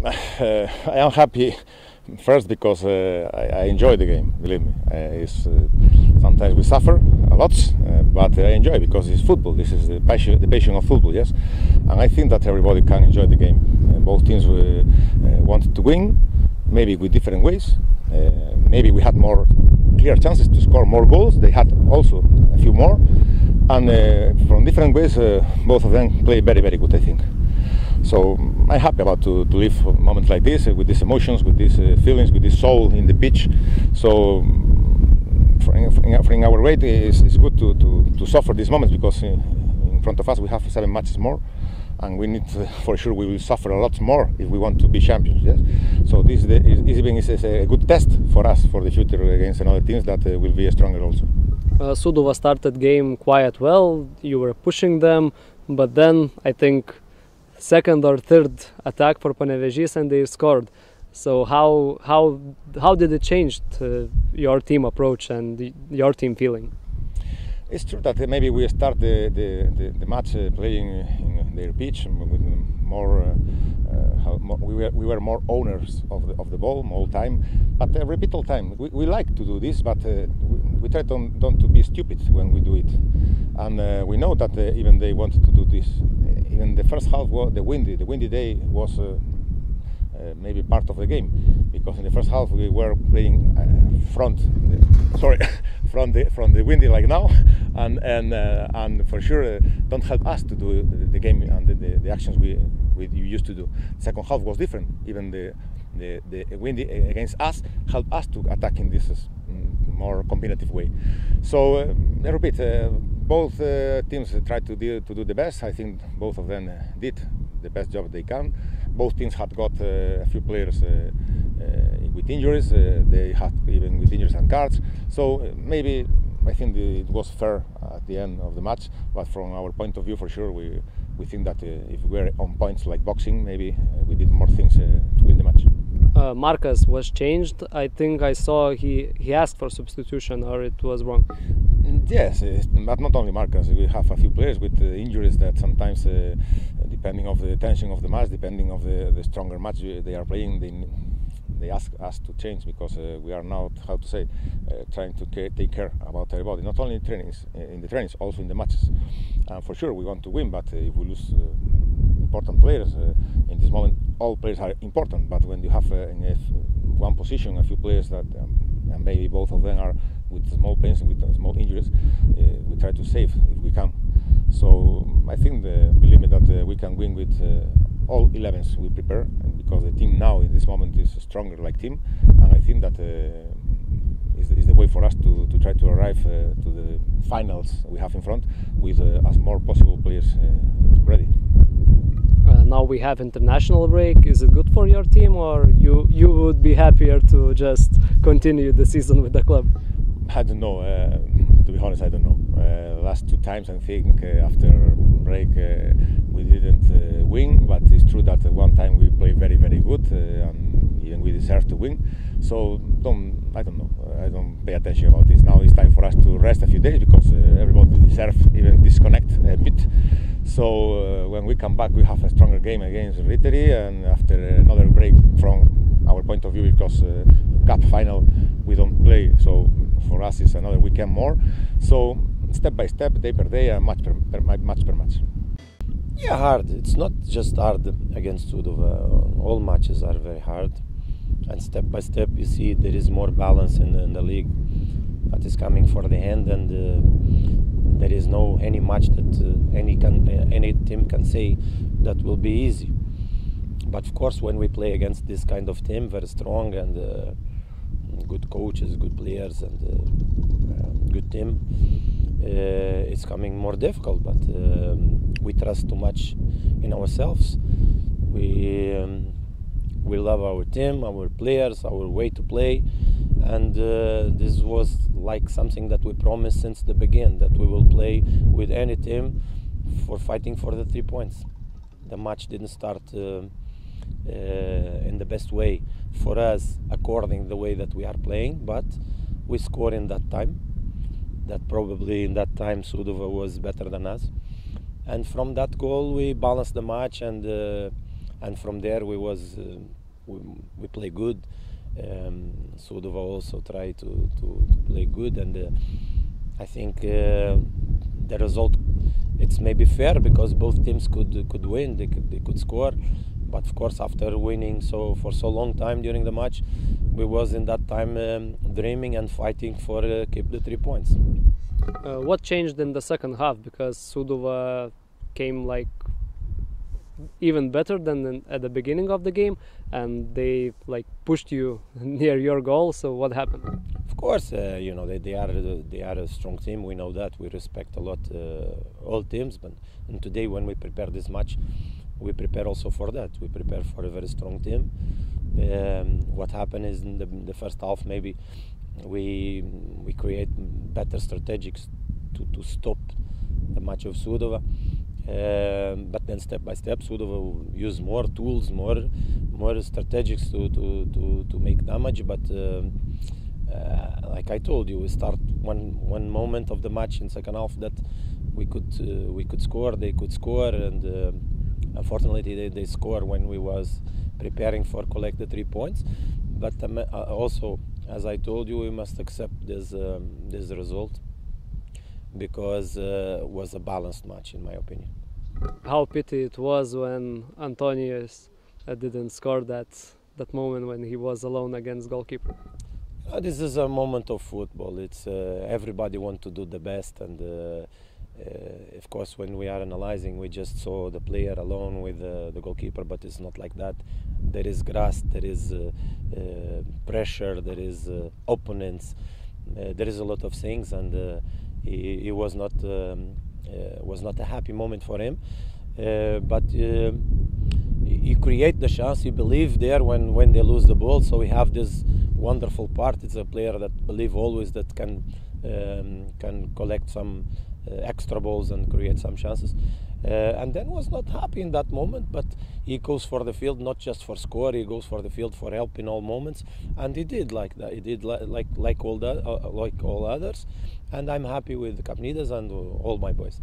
I am happy first because I enjoy the game. Believe me, sometimes we suffer a lot, but I enjoy because it's football. This is the passion of football, yes. And I think that everybody can enjoy the game. Both teams wanted to win, maybe with different ways. Maybe we had more clear chances to score more goals. They had also a few more, and from different ways, both of them play very, very good, I think. So I'm happy about to live moments like this, with these emotions, with these feelings, with this soul in the pitch. So in our way, it's good to suffer these moments because in front of us we have 7 matches more, and we need for sure we will suffer a lot more if we want to be champions. Yes. So this is a good test for us for the future against another teams that will be stronger also. Sūduva started game quite well. You were pushing them, but then I think second or third attack for Panevėžys and they scored. So how did it change your team approach and your team feeling? It's true that maybe we start the match playing in their pitch with more. We were more owners of the ball all time, but I repeat all time. We like to do this, but we try don't to be stupid when we do it, and we know that even they wanted to do this. Even the first half, the windy day was maybe part of the game, because in the first half we were playing from the windy like now, and for sure don't help us to do the game and the actions we used to do. Second half was different. Even the windy against us helped us to attack in this more combinative way. So I repeat, both teams tried to do the best. I think both of them did the best job they can. Both teams had got a few players with injuries. They had even with injuries and cards. So maybe I think it was fair at the end of the match. But from our point of view, for sure, we think that if we were on points like boxing, maybe we did more things to win the match. Marcus was changed. I think I saw he asked for substitution, or it was wrong. Yes, but not only Marcus. We have a few players with injuries that sometimes, depending of the tension of the match, depending of the stronger match they are playing, they ask us to change because we are now, how to say, trying to take care about everybody, not only in the trainings, also in the matches. For sure, we want to win, but if we lose important players in this moment, all players are important. But when you have in one position a few players that, and maybe both of them are with small pains, with small injuries, we try to save if we can. So I think, believe me, that we can win with all 11s we prepare, and because the team now in this moment is a stronger like team, and I think that is the way for us to try to arrive to the finals we have in front with as more possible players ready. Now we have international break. Is it good for your team, or you would be happier to just continue the season with the club? I don't know. To be honest, I don't know. Last 2 times, I think after break we didn't win, but it's true that one time we played very, very good, and even we deserve to win. So I don't know. I don't pay attention about this. Now it's time for us to rest a few days because everybody deserves even disconnect a bit. So when we come back, we have a stronger game against Ritteri, and after another break from our point of view, because cup final we don't play. So for us it's another weekend more. So step by step, day per day, and match per match. Yeah, hard. It's not just hard against Sūduva. All matches are very hard, and step by step you see there is more balance in the league that is coming for the end, and there is no any match that any team can say that will be easy. But of course, when we play against this kind of team, very strong and good coaches, good players, and good team, it's coming more difficult. But we trust too much in ourselves. We love our team, our players, our way to play, and this was like something that we promised since the beginning, that we will play with any team for fighting for the 3 points. The match didn't start in the best way for us according the way that we are playing, but we scored in that time. That probably in that time Sūduva was better than us, and from that goal we balanced the match, and and from there we play good. Sūduva also try to play good, and I think the result, it's maybe fair because both teams could win, they could score, but of course after winning for so long time during the match, we was in that time dreaming and fighting for keep the 3 points. What changed in the second half? Because Sūduva came like even better than at the beginning of the game, and they like pushed you near your goal. So what happened? Of course, you know, they are a strong team. We know that. We respect a lot all teams, and today when we prepare this match, we prepare also for that. We prepare for a very strong team. What happened is in the first half, maybe we create better strategies to stop the match of Sūduva. But then step by step, Sūduva use more tools, more strategies to make damage. But like I told you, we start one moment of the match in second half that we could score, they could score, and unfortunately they score when we was preparing for collect the 3 points. But also, as I told you, we must accept this result, because it was a balanced match in my opinion. How pity it was when Antonius didn't score that moment when he was alone against goalkeeper. This is a moment of football. It's everybody want to do the best, and of course when we are analyzing, we just saw the player alone with the goalkeeper, but it's not like that. There is grass, there is pressure, there is opponents, there is a lot of things, and he was not a happy moment for him, but you create the chance, you believe there when they lose the ball. So we have this wonderful part. It's a player that believe always that can collect some extra balls and create some chances, and then was not happy in that moment, but he goes for the field not just for score, he goes for the field for help in all moments, and he did like that. He did like all others, and I'm happy with Kapnidas and all my boys.